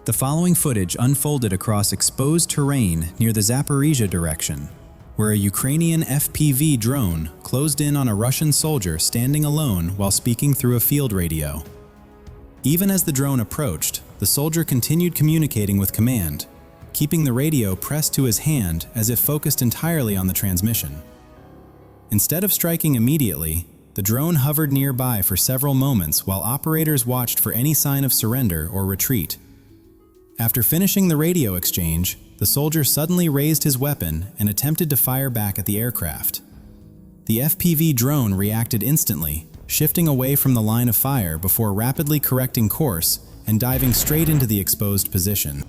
The following footage unfolded across exposed terrain near the Zaporizhia direction, where a Ukrainian FPV drone closed in on a Russian soldier standing alone while speaking through a field radio. Even as the drone approached, the soldier continued communicating with command, keeping the radio pressed to his hand as if focused entirely on the transmission. Instead of striking immediately, the drone hovered nearby for several moments while operators watched for any sign of surrender or retreat. After finishing the radio exchange, the soldier suddenly raised his weapon and attempted to fire back at the aircraft. The FPV drone reacted instantly, shifting away from the line of fire before rapidly correcting course and diving straight into the exposed position.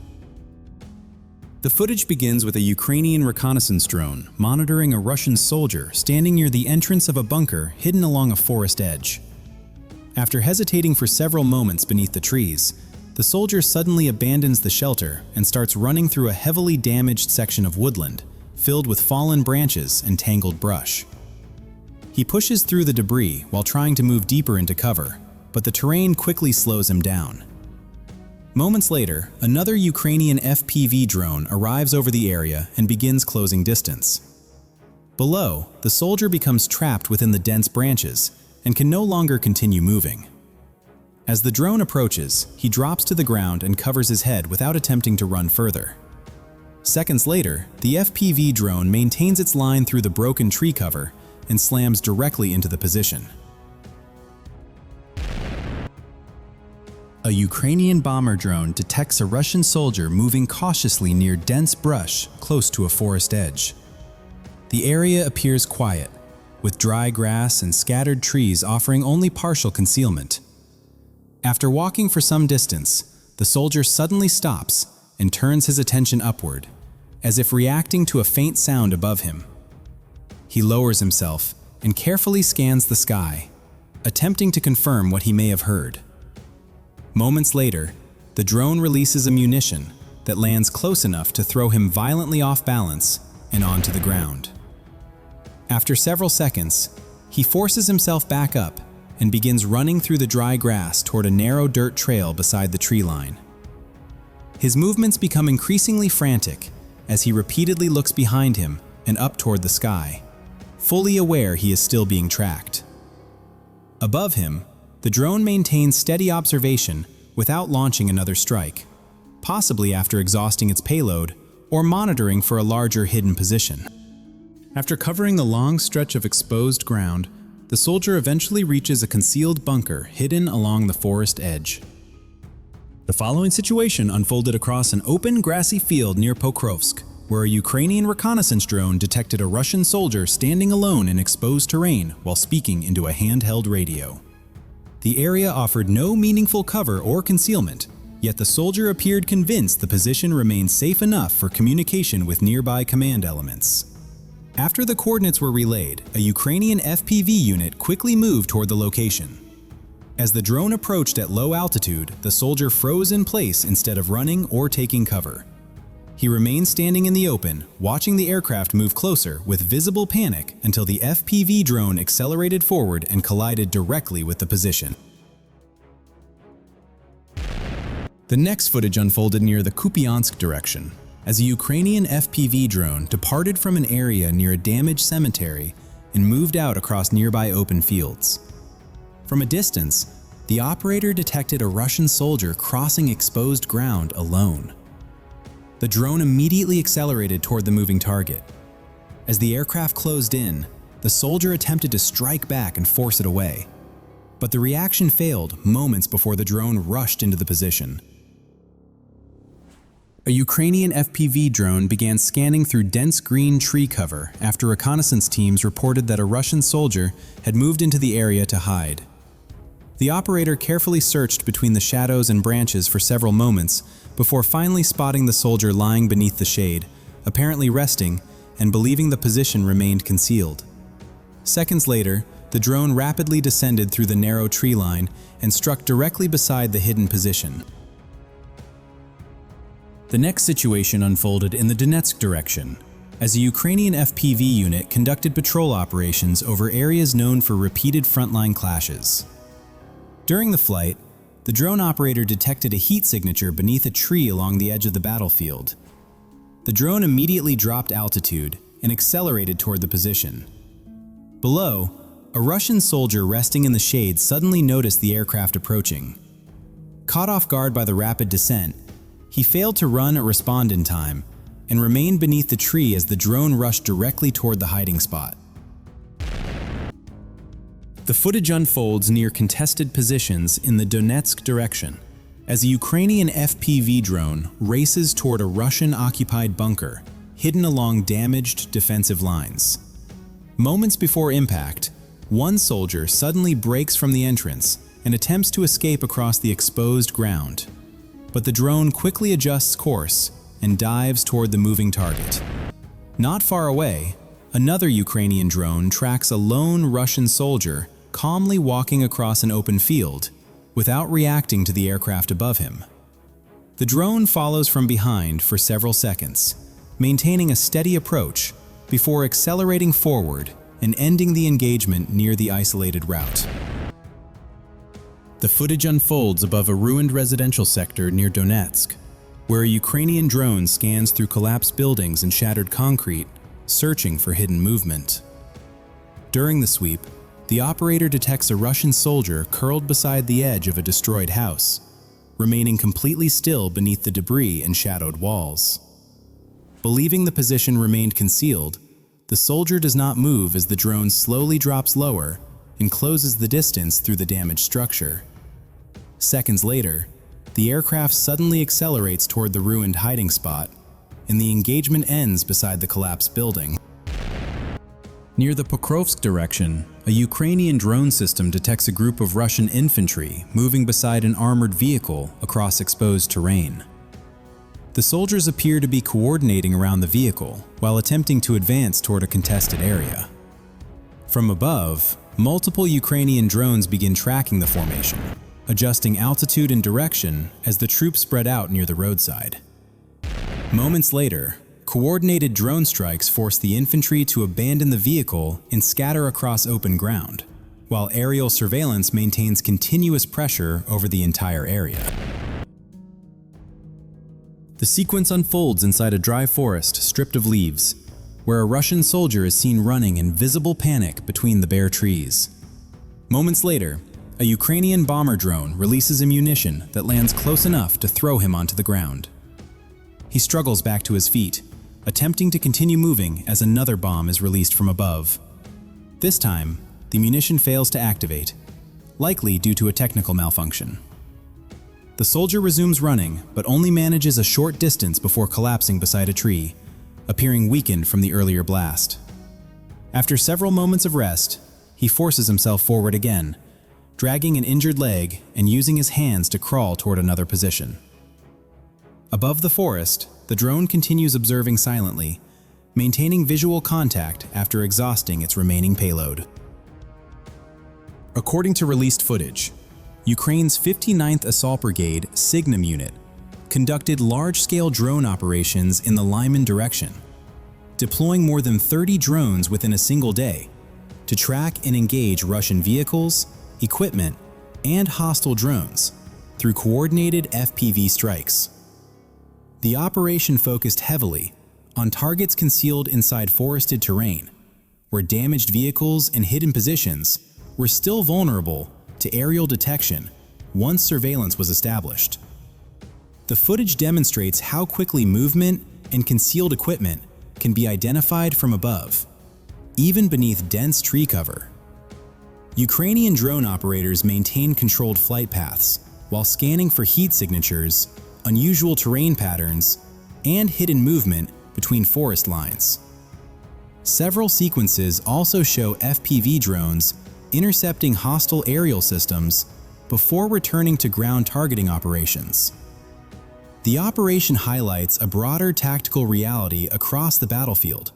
The footage begins with a Ukrainian reconnaissance drone monitoring a Russian soldier standing near the entrance of a bunker hidden along a forest edge. After hesitating for several moments beneath the trees, the soldier suddenly abandons the shelter and starts running through a heavily damaged section of woodland, filled with fallen branches and tangled brush. He pushes through the debris while trying to move deeper into cover, but the terrain quickly slows him down. Moments later, another Ukrainian FPV drone arrives over the area and begins closing distance. Below, the soldier becomes trapped within the dense branches and can no longer continue moving. As the drone approaches, he drops to the ground and covers his head without attempting to run further. Seconds later, the FPV drone maintains its line through the broken tree cover and slams directly into the position. A Ukrainian bomber drone detects a Russian soldier moving cautiously near dense brush close to a forest edge. The area appears quiet, with dry grass and scattered trees offering only partial concealment. After walking for some distance, the soldier suddenly stops and turns his attention upward, as if reacting to a faint sound above him. He lowers himself and carefully scans the sky, attempting to confirm what he may have heard. Moments later, the drone releases a munition that lands close enough to throw him violently off balance and onto the ground. After several seconds, he forces himself back up and begins running through the dry grass toward a narrow dirt trail beside the tree line. His movements become increasingly frantic as he repeatedly looks behind him and up toward the sky, fully aware he is still being tracked. Above him, the drone maintains steady observation without launching another strike, possibly after exhausting its payload or monitoring for a larger hidden position. After covering the long stretch of exposed ground, the soldier eventually reaches a concealed bunker hidden along the forest edge. The following situation unfolded across an open, grassy field near Pokrovsk, where a Ukrainian reconnaissance drone detected a Russian soldier standing alone in exposed terrain while speaking into a handheld radio. The area offered no meaningful cover or concealment, yet the soldier appeared convinced the position remained safe enough for communication with nearby command elements. After the coordinates were relayed, a Ukrainian FPV unit quickly moved toward the location. As the drone approached at low altitude, the soldier froze in place instead of running or taking cover. He remained standing in the open, watching the aircraft move closer with visible panic until the FPV drone accelerated forward and collided directly with the position. The next footage unfolded near the Kupiansk direction, as a Ukrainian FPV drone departed from an area near a damaged cemetery and moved out across nearby open fields. From a distance, the operator detected a Russian soldier crossing exposed ground alone. The drone immediately accelerated toward the moving target. As the aircraft closed in, the soldier attempted to strike back and force it away. But the reaction failed moments before the drone rushed into the position. A Ukrainian FPV drone began scanning through dense green tree cover after reconnaissance teams reported that a Russian soldier had moved into the area to hide. The operator carefully searched between the shadows and branches for several moments before finally spotting the soldier lying beneath the shade, apparently resting and believing the position remained concealed. Seconds later, the drone rapidly descended through the narrow tree line and struck directly beside the hidden position. The next situation unfolded in the Donetsk direction, as a Ukrainian FPV unit conducted patrol operations over areas known for repeated frontline clashes. During the flight, the drone operator detected a heat signature beneath a tree along the edge of the battlefield. The drone immediately dropped altitude and accelerated toward the position. Below, a Russian soldier resting in the shade suddenly noticed the aircraft approaching. Caught off guard by the rapid descent, he failed to run or respond in time and remained beneath the tree as the drone rushed directly toward the hiding spot. The footage unfolds near contested positions in the Donetsk direction, as a Ukrainian FPV drone races toward a Russian-occupied bunker, hidden along damaged defensive lines. Moments before impact, one soldier suddenly breaks from the entrance and attempts to escape across the exposed ground. But the drone quickly adjusts course and dives toward the moving target. Not far away, another Ukrainian drone tracks a lone Russian soldier calmly walking across an open field without reacting to the aircraft above him. The drone follows from behind for several seconds, maintaining a steady approach before accelerating forward and ending the engagement near the isolated route. The footage unfolds above a ruined residential sector near Donetsk, where a Ukrainian drone scans through collapsed buildings and shattered concrete, searching for hidden movement. During the sweep, the operator detects a Russian soldier curled beside the edge of a destroyed house, remaining completely still beneath the debris and shadowed walls. Believing the position remained concealed, the soldier does not move as the drone slowly drops lower and closes the distance through the damaged structure. Seconds later, the aircraft suddenly accelerates toward the ruined hiding spot, and the engagement ends beside the collapsed building. Near the Pokrovsk direction, a Ukrainian drone system detects a group of Russian infantry moving beside an armored vehicle across exposed terrain. The soldiers appear to be coordinating around the vehicle while attempting to advance toward a contested area. From above, multiple Ukrainian drones begin tracking the formation, adjusting altitude and direction as the troops spread out near the roadside. Moments later, coordinated drone strikes force the infantry to abandon the vehicle and scatter across open ground, while aerial surveillance maintains continuous pressure over the entire area. The sequence unfolds inside a dry forest stripped of leaves, where a Russian soldier is seen running in visible panic between the bare trees. Moments later, a Ukrainian bomber drone releases ammunition that lands close enough to throw him onto the ground. He struggles back to his feet, attempting to continue moving as another bomb is released from above. This time, the munition fails to activate, likely due to a technical malfunction. The soldier resumes running, but only manages a short distance before collapsing beside a tree, appearing weakened from the earlier blast. After several moments of rest, he forces himself forward again, dragging an injured leg and using his hands to crawl toward another position. Above the forest, the drone continues observing silently, maintaining visual contact after exhausting its remaining payload. According to released footage, Ukraine's 59th Assault Brigade Signum unit conducted large-scale drone operations in the Lyman direction, deploying more than 30 drones within a single day to track and engage Russian vehicles, equipment, and hostile drones through coordinated FPV strikes. The operation focused heavily on targets concealed inside forested terrain, where damaged vehicles and hidden positions were still vulnerable to aerial detection once surveillance was established. The footage demonstrates how quickly movement and concealed equipment can be identified from above, even beneath dense tree cover. Ukrainian drone operators maintain controlled flight paths while scanning for heat signatures, unusual terrain patterns, and hidden movement between forest lines. Several sequences also show FPV drones intercepting hostile aerial systems before returning to ground targeting operations. The operation highlights a broader tactical reality across the battlefield,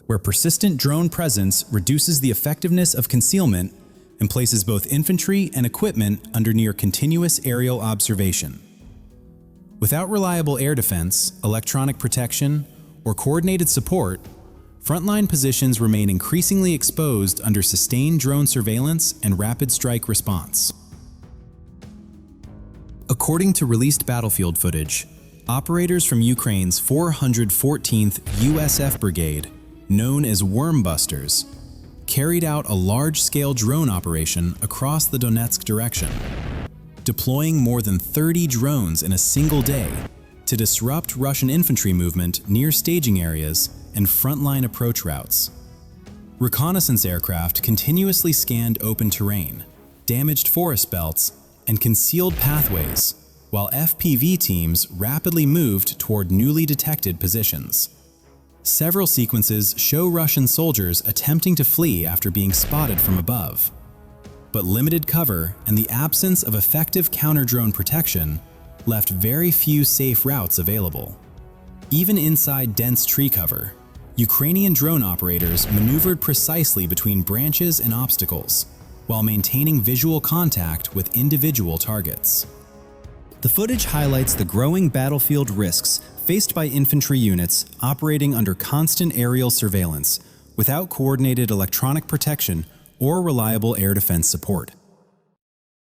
where persistent drone presence reduces the effectiveness of concealment and places both infantry and equipment under near continuous aerial observation. Without reliable air defense, electronic protection, or coordinated support, frontline positions remain increasingly exposed under sustained drone surveillance and rapid strike response. According to released battlefield footage, operators from Ukraine's 414th USF Brigade, known as Wormbusters, carried out a large-scale drone operation across the Donetsk direction, deploying more than 30 drones in a single day to disrupt Russian infantry movement near staging areas and frontline approach routes. Reconnaissance aircraft continuously scanned open terrain, damaged forest belts, and concealed pathways, while FPV teams rapidly moved toward newly detected positions. Several sequences show Russian soldiers attempting to flee after being spotted from above. But limited cover and the absence of effective counter-drone protection left very few safe routes available. Even inside dense tree cover, Ukrainian drone operators maneuvered precisely between branches and obstacles, while maintaining visual contact with individual targets. The footage highlights the growing battlefield risks faced by infantry units operating under constant aerial surveillance without coordinated electronic protection or reliable air defense support.